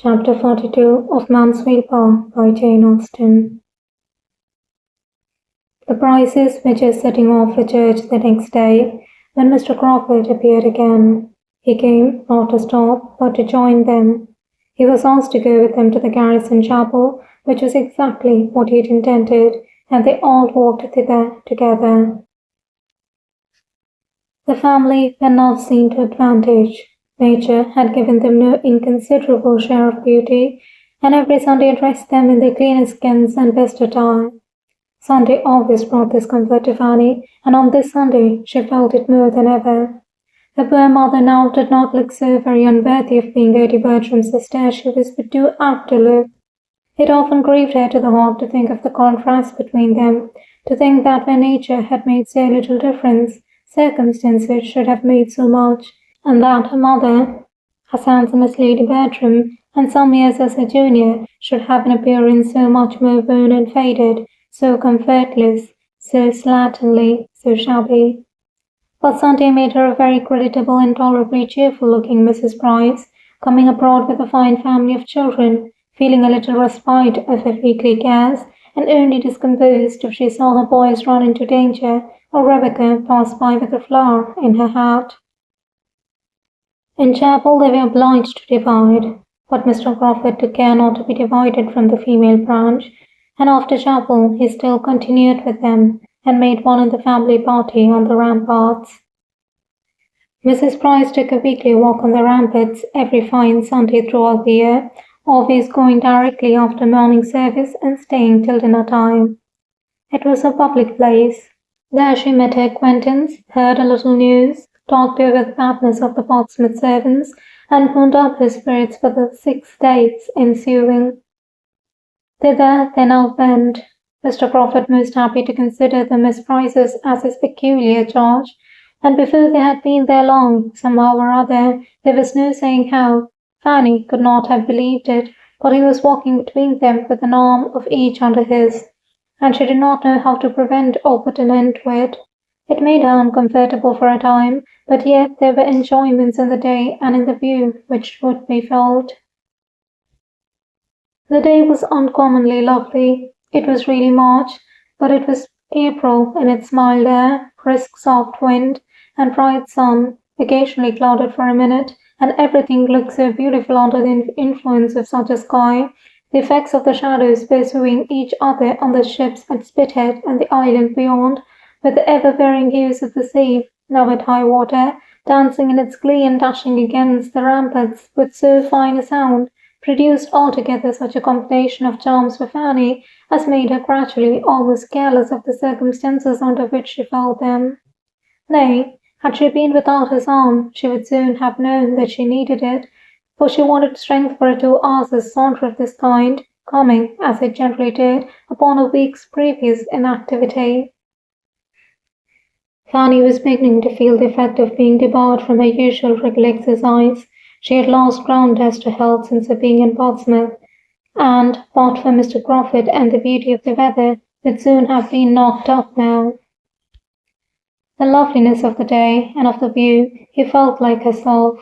Chapter 42 of Mansfield Park by Jane Austen. The Prices were just setting off for church the next day when Mr. Crawford appeared again. He came, not to stop, but to join them. He was asked to go with them to the garrison chapel, which was exactly what he had intended, and they all walked thither together. The family were now seen to advantage. Nature had given them no inconsiderable share of beauty, and every Sunday dressed them in their cleanest skins and best attire. Sunday always brought this comfort to Fanny, and on this Sunday she felt it more than ever. Her poor mother now did not look so very unworthy of being Lady Bertram's sister as she was but too apt to look. It often grieved her to the heart to think of the contrast between them, to think that where nature had made so little difference, circumstances should have made so much, and that her mother, as handsome as Lady Bertram, and some years as her junior, should have an appearance so much more worn and faded, so comfortless, so slatternly, so shabby. But Sunday made her a very creditable and tolerably cheerful-looking Mrs. Price, coming abroad with a fine family of children, feeling a little respite of her weekly cares, and only discomposed if she saw her boys run into danger, or Rebecca pass by with a flower in her hat. In chapel they were obliged to divide, but Mr. Crawford took care not to be divided from the female branch, and after chapel he still continued with them, and made one in the family party on the ramparts. Mrs. Price took a weekly walk on the ramparts every fine Sunday throughout the year, always going directly after morning service and staying till dinner time. It was a public place. There she met her acquaintance, heard a little news, talked over the badness of the Portsmouth servants, and wound up her spirits for the 6 days ensuing. Thither they now went, Mr. Crawford most happy to consider the Miss Prices as his peculiar charge, and before they had been there long, somehow or other, there was no saying how, Fanny could not have believed it, but he was walking between them with an arm of each under his, and she did not know how to prevent or put an end to it. It made her uncomfortable for a time, but yet there were enjoyments in the day and in the view which would be felt. The day was uncommonly lovely. It was really March, but it was April in its mild air, brisk soft wind, and bright sun, occasionally clouded for a minute, and everything looked so beautiful under the influence of such a sky, the effects of the shadows pursuing each other on the ships at Spithead and the island beyond, with the ever-varying hues of the sea, now at high water, dancing in its glee and dashing against the ramparts with so fine a sound, produced altogether such a combination of charms for Fanny as made her gradually almost careless of the circumstances under which she felt them. Nay, had she been without his arm, she would soon have known that she needed it, for she wanted strength for a 2 hours' saunter of this kind, coming, as it generally did, upon a week's previous inactivity. Fanny was beginning to feel the effect of being debarred from her usual regular exercise. She had lost ground as to health since her being in Portsmouth, and, but for Mr. Crawford and the beauty of the weather, would soon have been knocked up now. The loveliness of the day and of the view, he felt like herself.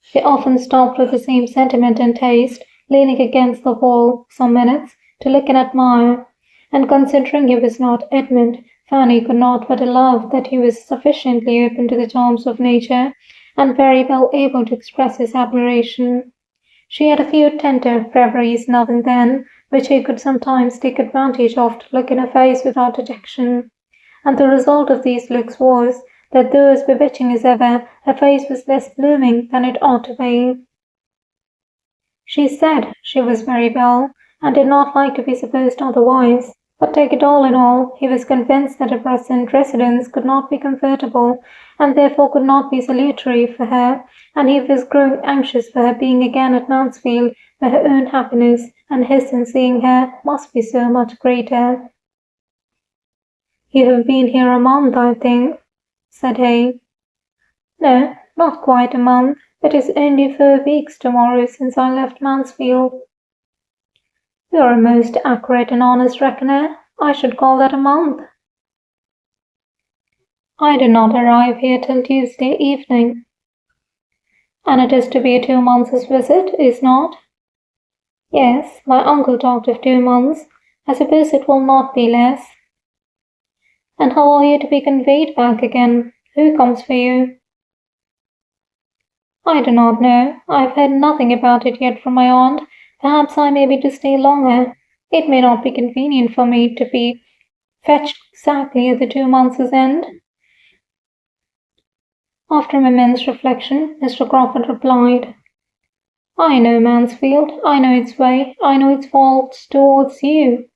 She often stopped with the same sentiment and taste, leaning against the wall some minutes, to look and admire, and considering he was not Edmund, Fanny could not but allow that he was sufficiently open to the charms of nature, and very well able to express his admiration. She had a few tender reveries now and then, which he could sometimes take advantage of to look in her face without detection, and the result of these looks was, that though as bewitching as ever, her face was less blooming than it ought to be. She said she was very well, and did not like to be supposed otherwise. But take it all in all, he was convinced that her present residence could not be comfortable, and therefore could not be salutary for her, and he was growing anxious for her being again at Mansfield, where her own happiness, and his in seeing her, must be so much greater. "You have been here a month, I think," said he. "No, not quite a month. It is only 4 weeks tomorrow since I left Mansfield." "You are a most accurate and honest reckoner. I should call that a month." "I did not arrive here till Tuesday evening." "And it is to be a 2 months' visit, is not?" Yes, my uncle talked of 2 months. I suppose it will not be less. And how are you to be conveyed back again? Who comes for you? I do not know. I have heard nothing about it yet from my aunt. Perhaps I may be to stay longer. It may not be convenient for me to be fetched exactly at the 2 months' end. After a moment's reflection, Mr. Crawford replied, I know Mansfield. I know its way. I know its faults towards you.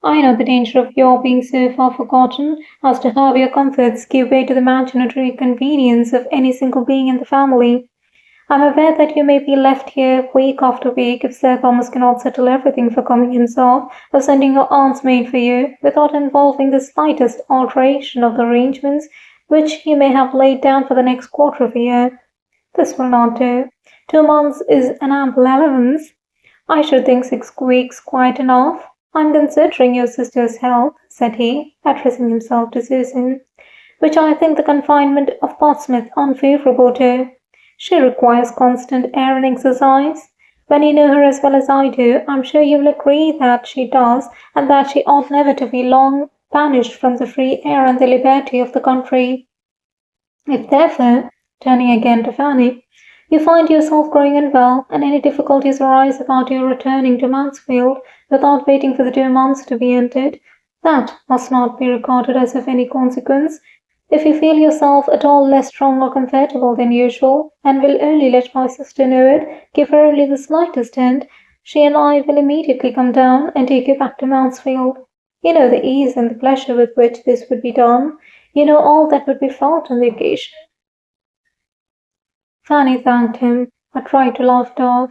I know the danger of your being so far forgotten as to have your comforts give way to the imaginary convenience of any single being in the family. I am aware that you may be left here week after week if Sir Thomas cannot settle everything for coming himself, or sending your aunt's maid for you, without involving the slightest alteration of the arrangements which you may have laid down for the next quarter of a year. This will not do. 2 months is an ample allowance. I should think 6 weeks quite enough. I am considering your sister's health, said he, addressing himself to Susan, which I think the confinement of Portsmouth unfavourable to. She requires constant air and exercise. When you know her as well as I do, I am sure you will agree that she does, and that she ought never to be long banished from the free air and the liberty of the country. If therefore, turning again to Fanny, you find yourself growing unwell, and any difficulties arise about your returning to Mansfield without waiting for the 2 months to be ended, that must not be regarded as of any consequence. If you feel yourself at all less strong or comfortable than usual, and will only let my sister know it, give her only the slightest hint, she and I will immediately come down and take you back to Mansfield. You know the ease and the pleasure with which this would be done. You know all that would be felt on the occasion. Fanny thanked him, but tried to laugh it off.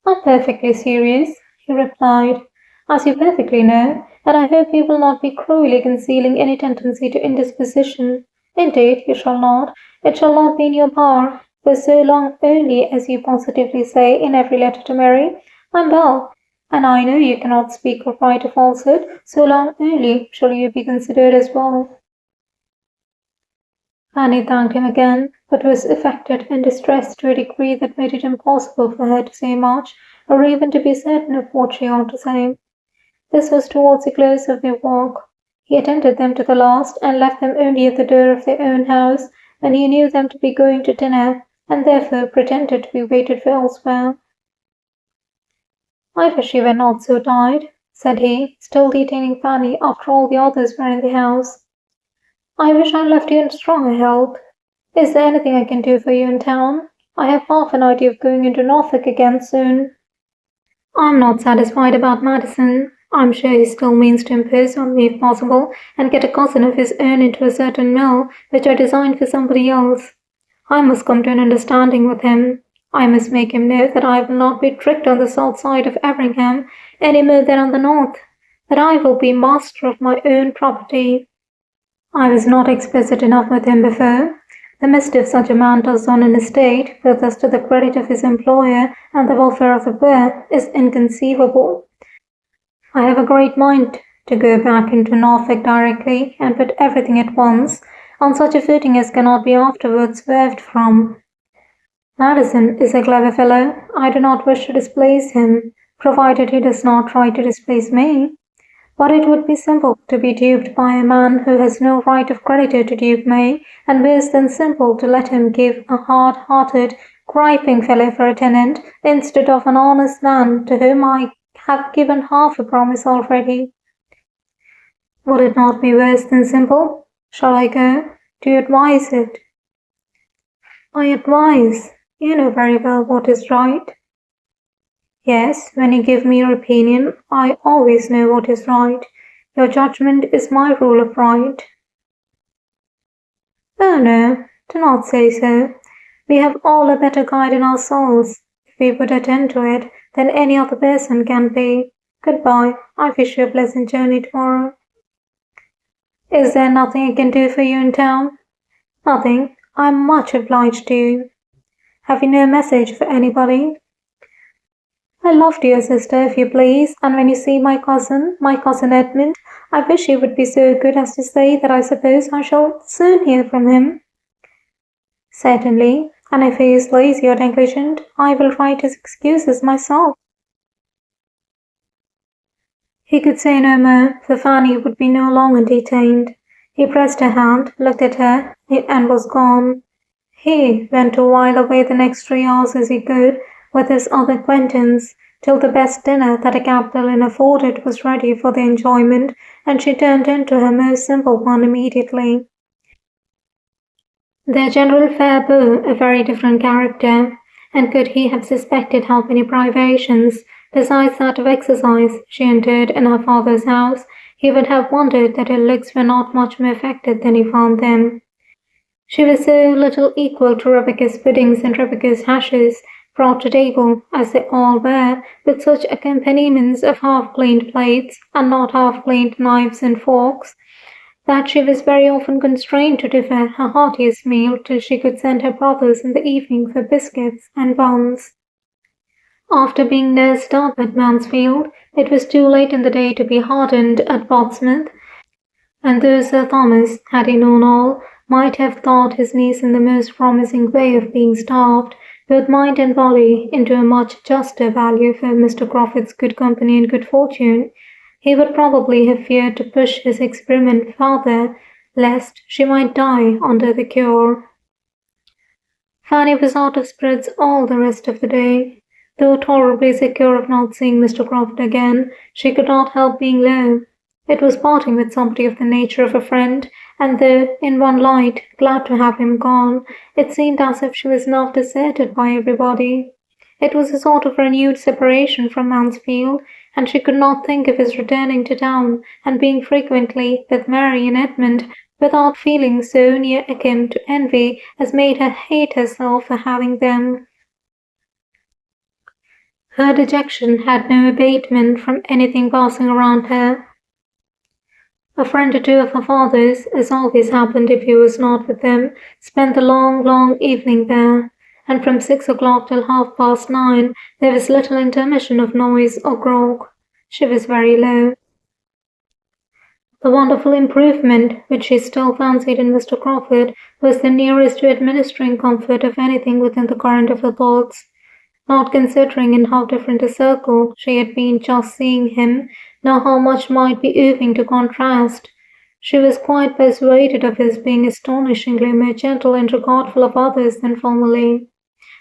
I'm perfectly serious, he replied, as you perfectly know, and I hope you will not be cruelly concealing any tendency to indisposition. Indeed, you shall not. It shall not be in your power, for so long only as you positively say in every letter to Mary, I'm well, and I know you cannot speak or write a falsehood, so long only shall you be considered as well. Fanny thanked him again, but was affected and distressed to a degree that made it impossible for her to say much, or even to be certain of what she ought to say. This was towards the close of their walk. He attended them to the last, and left them only at the door of their own house, when he knew them to be going to dinner, and therefore pretended to be waited for elsewhere. I wish you were not so tired, said he, still detaining Fanny after all the others were in the house. I wish I left you in stronger health. Is there anything I can do for you in town? I have half an idea of going into Norfolk again soon. I'm not satisfied about Madison. I'm sure he still means to impose on me if possible, and get a cousin of his own into a certain mill which I designed for somebody else. I must come to an understanding with him. I must make him know that I will not be tricked on the south side of Everingham any more than on the north, that I will be master of my own property. I was not explicit enough with him before. The mischief such a man does on an estate, both as to the credit of his employer and the welfare of the poor, is inconceivable. I have a great mind to go back into Norfolk directly and put everything at once on such a footing as cannot be afterwards swerved from. Madison is a clever fellow. I do not wish to displace him, provided he does not try to displace me. But it would be simple to be duped by a man who has no right of creditor to dupe me, and worse than simple to let him give a hard-hearted, griping fellow for a tenant, instead of an honest man to whom I have given half a promise already. Would it not be worse than simple? Shall I go? Do you advise it? I advise. You know very well what is right. Yes, when you give me your opinion, I always know what is right. Your judgment is my rule of right. Oh no, do not say so. We have all a better guide in our souls, if we would attend to it, than any other person can be. Goodbye. I wish you a pleasant journey tomorrow. Is there nothing I can do for you in town? Nothing. I am much obliged to you. Have you no message for anybody? I love dear sister, if you please, and when you see my cousin Edmund, I wish he would be so good as to say that I suppose I shall soon hear from him. Certainly, and if he is lazy or negligent, I will write his excuses myself. He could say no more, for Fanny would be no longer detained. He pressed her hand, looked at her, and was gone. He went to while away the next 3 hours as he could with his other acquaintance, till the best dinner that a capital inn afforded was ready for their enjoyment, and she turned into her most simple one immediately. Their general fare bore a very different character, and could he have suspected how many privations, besides that of exercise, she endured in her father's house, he would have wondered that her looks were not much more affected than he found them. She was so little equal to Rebecca's puddings and Rebecca's hashes, brought to table, as they all were, with such accompaniments of half-cleaned plates, and not half-cleaned knives and forks, that she was very often constrained to defer her heartiest meal till she could send her brothers in the evening for biscuits and buns. After being nursed up at Mansfield, it was too late in the day to be hardened at Portsmouth, and though Sir Thomas, had he known all, might have thought his niece in the most promising way of being starved, both mind and body, into a much juster value for Mr. Crawford's good company and good fortune, he would probably have feared to push his experiment farther, lest she might die under the cure. Fanny was out of spirits all the rest of the day. Though tolerably secure of not seeing Mr. Crawford again, she could not help being low. It was parting with somebody of the nature of a friend, and though, in one light, glad to have him gone, it seemed as if she was now deserted by everybody. It was a sort of renewed separation from Mansfield, and she could not think of his returning to town and being frequently with Mary and Edmund without feeling so near akin to envy as made her hate herself for having them. Her dejection had no abatement from anything passing around her. A friend or two of her father's, as always happened if he was not with them, spent the long evening there, and from 6 o'clock till 9:30 there was little intermission of noise or grog. She was very low. The wonderful improvement which she still fancied in Mr. Crawford was the nearest to administering comfort of anything within the current of her thoughts, not considering in how different a circle she had been just seeing him, nor how much might be owing to contrast. She was quite persuaded of his being astonishingly more gentle and regardful of others than formerly,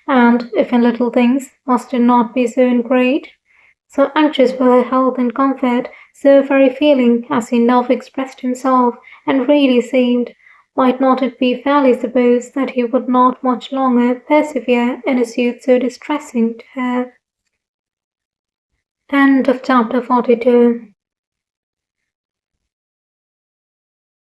and, if in little things, must it not be so in great? So anxious for her health and comfort, so very feeling, as he now expressed himself, and really seemed, might not it be fairly supposed that he would not much longer persevere in a suit so distressing to her? End of chapter 42.